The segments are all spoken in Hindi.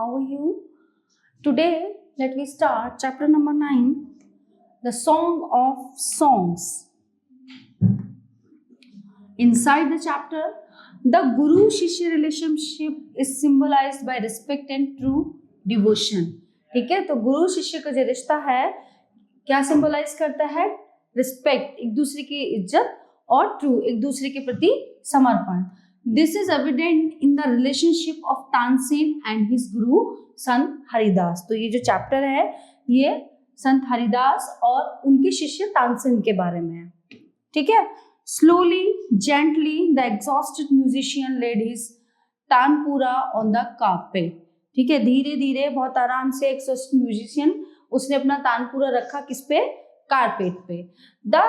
how are you? Today, let me start chapter number 9, the Song of Songs. Inside the chapter, the Guru-Shishya relationship is symbolized by respect and true devotion. ठीक है, तो गुरु शिष्य का जो रिश्ता है क्या सिंबलाइज करता है? रिस्पेक्ट, एक दूसरे की इज्जत, और ट्रू, एक दूसरे के प्रति समर्पण. This is evident in the relationship of Tansen and his गुरु संत हरिदास. तो ये जो चैप्टर है ये संत हरिदास और उनके शिष्य तानसेन के बारे में है. ठीक है. Slowly gently the exhausted musician laid his tanpura on the carpet. ठीक है, धीरे धीरे बहुत आराम से एग्जॉस्टेड म्यूजिशियन उसने अपना तानपुरा रखा किस पे? कारपेट पे. द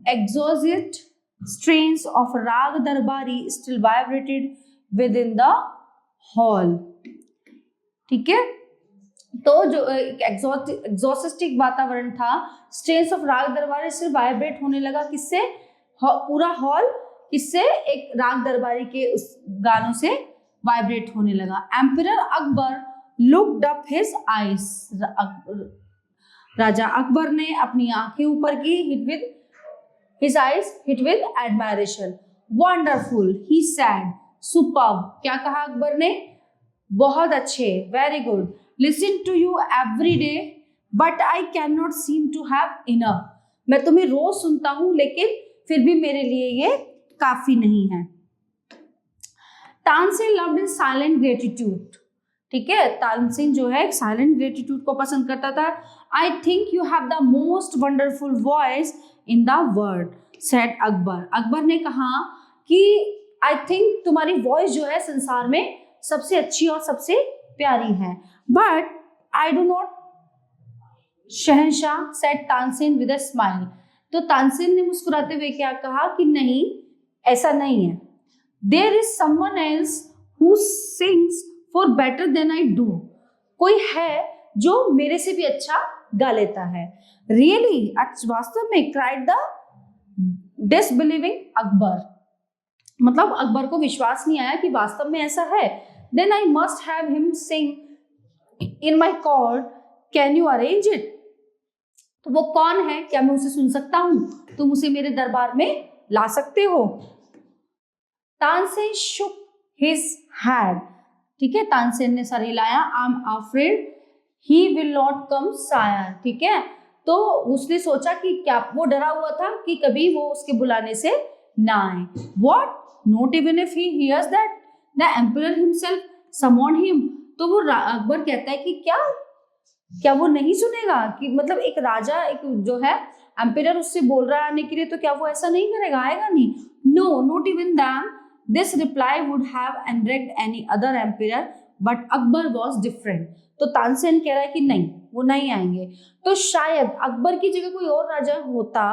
एग्जॉस्टेड strains of राग दरबारी still vibrated within the hall. ठीक है, तो जो एग्जॉस्टिक वातावरण था, स्ट्रेन्स ऑफ राग दरबारी से वाइब्रेट होने लगा. किससे? पूरा हॉल किससे? एक राग दरबारी के उस गानों से वाइब्रेट होने लगा. Emperor Akbar looked up his eyes. राजा अकबर ने अपनी आंखें ऊपर की. His eyes hit with admiration. Wonderful, he said. Superb. क्या कहा अकबर ने? बहुत अच्छे. Very good. Listen to you every day, but I cannot seem to have enough. मैं तुम्हें रोज सुनता हूँ लेकिन फिर भी मेरे लिए ये काफी नहीं है. Tansen loved his silent gratitude. ठीक है, तानसेन जो है साइलेंट ग्रेटिट्यूड को पसंद करता था. I think you have the most wonderful voice in the world, said Akbar. Akbar ने कहा कि आई थिंक तुम्हारी वॉइस जो है संसार में सबसे अच्छी और सबसे प्यारी है. But I do not, Shahenshah, said Tansen with a smile. तो तानसेन ने मुस्कुराते हुए क्या कहा कि नहीं, ऐसा नहीं है. There is someone else who sings far better than I do. कोई है जो मेरे से भी अच्छा गा लेता है. रियली, वास्तव में, क्राइड द डिसबिलीविंग अकबर. मतलब अकबर को विश्वास नहीं आया कि वास्तव में ऐसा है. Then I must have him sing in my court, can you arrange it. तो वो कौन है? क्या मैं उसे सुन सकता हूं? तुम उसे मेरे दरबार में ला सकते हो? Tansen shook his head. ठीक है, तानसेन ने सर हिलाया. I am afraid he will not come sire. ठीक है, तो उसने सोचा कि क्या, वो डरा हुआ था कि कभी वो उसके बुलाने से ना आए. What, not even if he hears that the emperor himself summoned him. तो वो अकबर कहता है कि क्या वो नहीं सुनेगा कि मतलब एक राजा, एक जो है एम्परर उससे बोल रहा है आने के लिए, तो क्या वो ऐसा नहीं करेगा? आएगा नहीं. No, not even then. This reply would have enraged any other emperor, but Akbar was different. तो तानसेन कह रहा है कि नहीं, वो नहीं आएंगे. तो शायद अकबर की जगह कोई और राजा होता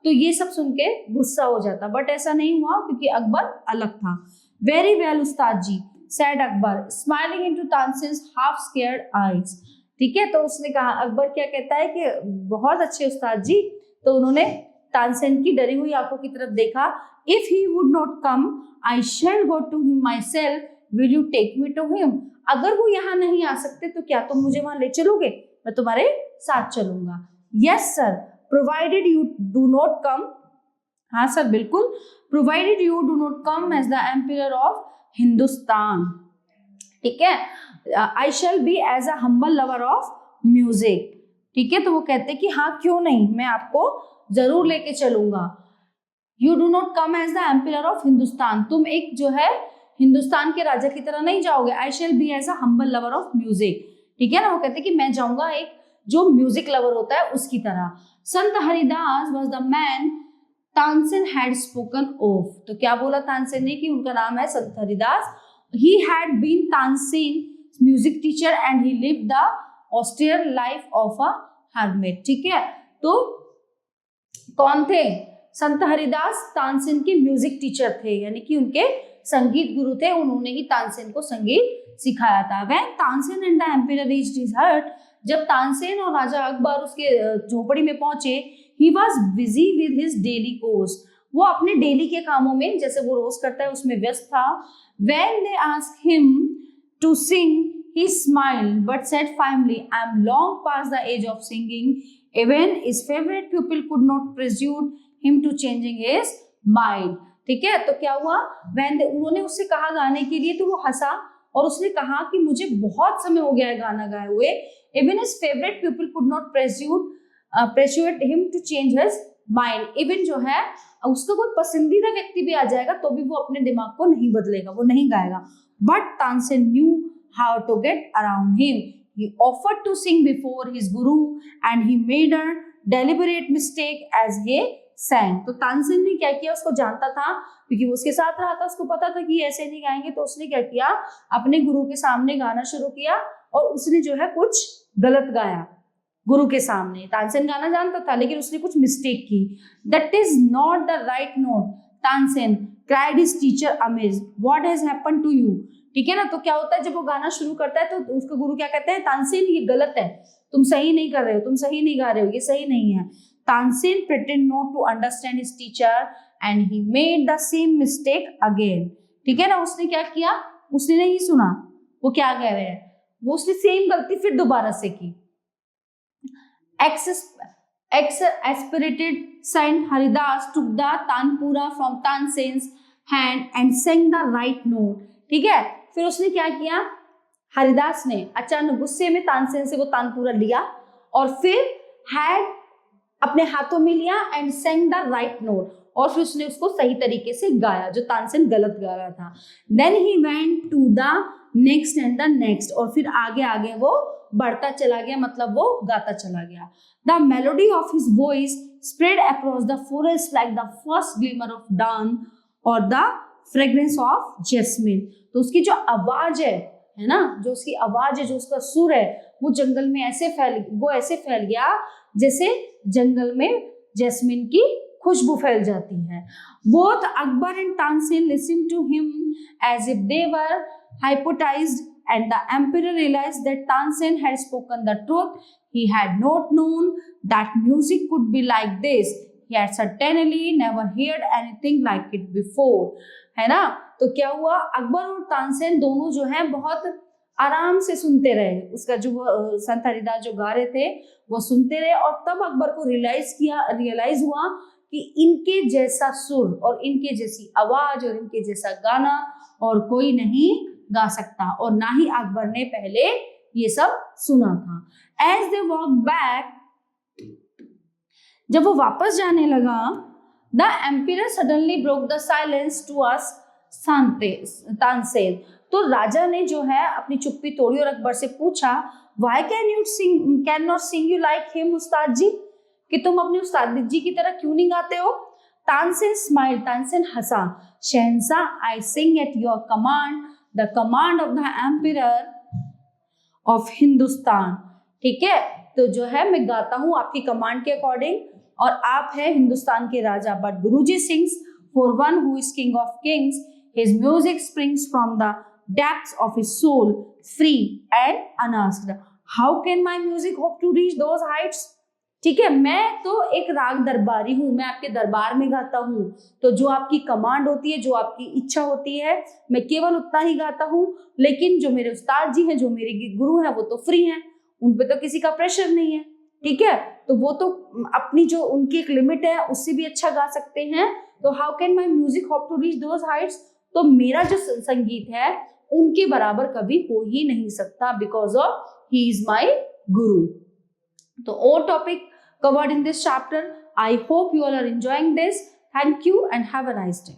तो ये सब सुन के गुस्सा हो जाता, बट ऐसा नहीं हुआ क्योंकि अकबर अलग था. Very well ustad ji, said Akbar, smiling into Tansen's half scared eyes. ठीक है, तो उसने कहा, अकबर क्या कहता है कि बहुत अच्छे उस्ताद जी. तो उन्होंने तानसेन की डरी हुई आंखों की तरफ देखा. If he would not come I shall go to him myself. Will you take me to him? अगर वो यहाँ नहीं आ सकते तो क्या तुम मुझे वहां ले चलोगे? मैं तुम्हारे साथ चलूंगा. Yes sir, provided you do not come. हाँ सर, बिल्कुल. Provided you do not come as the emperor of Hindustan. ठीक है. I shall be as a humble lover of music. ठीक है, तो वो कहते कि हाँ क्यों नहीं, मैं आपको जरूर लेके चलूंगा. You do not come as the emperor of Hindustan. तुम एक जो है हिंदुस्तान के राजा की तरह नहीं जाओगे. I shall be as a humble lover of music. ठीक है ना, वो कहते कि मैं जाऊंगा एक जो म्यूजिक लवर होता है उसकी तरह. संत Haridas was the man Tansen had spoken of. तो क्या बोला तानसेन ने कि उनका नाम है संत Haridas. He had been Tansen's music teacher and he lived the austere life of a hermit. ठीक है, तो कौन थे? संत हरिदास तानसेन के म्यूजिक टीचर थे, यानी कि उनके संगीत गुरु थे. उन्होंने ही तानसेन को संगीत सिखाया था. When Tansen and the emperor reached his hut, जब तानसेन और राजा अकबर उसके झोपड़ी में पहुंचे, he was busy with his daily course. वो अपने डेली के कामों में, जैसे वो रोज करता है, उसमें व्यस्त था. When they asked him to sing, he smiled but said firmly, I am long past the age of singing. Even his favorite pupil could not persuade him to changing his mind. ठीक है, तो क्या हुआ, उन्होंने उससे कहा गाने के लिए, तो वो हंसा और उसने कहा कि मुझे बहुत समय हो गया है गाना गाए हुए. Even his favorite pupil could not persuade him to change his mind. Even जो है उसका कोई पसंदीदा व्यक्ति भी आ जाएगा तो भी वो अपने दिमाग को नहीं बदलेगा, वो नहीं गाएगा. But Tansen knew how to get around him. He offered to sing before his guru and he made a deliberate mistake as he sang. तो तानसेन ने क्या किया, उसको जानता था क्योंकि वो उसके साथ रहा था, उसको पता था कि ऐसे नहीं गाएंगे, तो उसने क्या किया, अपने गुरु के सामने गाना शुरू किया और उसने जो है कुछ गलत गाया गुरु के सामने. तानसेन गाना जानता था लेकिन उसने कुछ मिस्टेक की. That is not the right note, Tansen cried his teacher amazed. What has happened to you. ठीक है ना, तो क्या होता है जब वो गाना शुरू करता है तो उसका गुरु क्या कहते हैं, तानसेन ये गलत है, तुम सही नहीं कर रहे हो, तुम सही नहीं गा रहे हो, ये सही नहीं है. Tansen pretend not to understand his teacher and he made the same mistake again. ठीक है ना, उसने क्या किया, उसने नहीं सुना वो क्या कह रहे हैं, वो उसने सेम गलती फिर दोबारा से की. Exasperated Saint Haridas took the Tanpura from Tansen's hand and sang the right note. ठीक है, फिर उसने क्या किया, हरिदास ने अचानक गुस्से में तानसेन से वो तानपुरा लिया और फिर हैड अपने हाथों में लिया and saying the right note, और फिर उसने उसको सही तरीके से गाया जो तानसेन गलत गा रहा था. Then he went to the next and the next, और फिर आगे आगे वो बढ़ता चला गया, मतलब वो गाता चला गया. The melody of his voice spread across the forest like the first glimmer of dawn और द फ्रेग्रेंस ऑफ जैस्मिन. तो उसकी जो आवाज है ना, जो उसकी आवाज है, जो उसका सुर है, वो जंगल में ऐसे फैल गया जैसे जंगल में जैस्मिन की खुशबू फैल जाती है. Both Akbar and Tansen listen to him as if they were hypnotized and the emperor realized that Tansen had spoken the truth. He had not known that music could be like this. He had certainly never heard anything like it before. है ना, तो क्या हुआ, अकबर और तानसेन दोनों जो हैं बहुत आराम से सुनते रहे, उसका जो संत हरिदास जो गा रहे थे वो सुनते रहे, और तब अकबर को रियलाइज हुआ कि इनके जैसा सुर और इनके जैसी आवाज और इनके जैसा गाना और कोई नहीं गा सकता, और ना ही अकबर ने पहले ये सब सुना था. एज दे वॉक बैक, जब वो वापस जाने लगा, the emperor suddenly broke the silence to ask Tansen. तो राजा ने जो है अपनी चुप्पी तोड़ी और अकबर से पूछा, why can not sing you like him Ustad ji, कि तुम अपने उस्ताद जी की तरह क्यों नहीं गाते हो. तानसेन स्माइल, तानसेन हंसा. Shahenshah, I sing at your command, the command of the empire of Hindustan. ठीक है, तो जो है मैं गाता हूँ आपकी कमांड के अकॉर्डिंग, और आप है हिंदुस्तान के राजा. But guruji sings for one who is king of kings. His music springs from the depths of his soul, free and unasked. How can my music hope to reach those heights? ठीक है, मैं तो एक राग दरबारी हूँ, मैं आपके दरबार में गाता हूँ, तो जो आपकी कमांड होती है, जो आपकी इच्छा होती है, मैं केवल उतना ही गाता हूँ. लेकिन जो मेरे उस्ताद जी हैं, जो मेरे गुरु हैं, वो तो फ्री हैं, उन पे तो किसी का प्रेशर नहीं है. ठीक है, तो वो तो अपनी जो उनकी एक लिमिट है उससे भी अच्छा गा सकते हैं. तो how can my music hope to reach those heights, तो मेरा जो संगीत है उनके बराबर कभी हो ही नहीं सकता, because of he is my गुरु. तो all topic covered in this chapter. I hope you all are enjoying this. Thank you and have a nice day.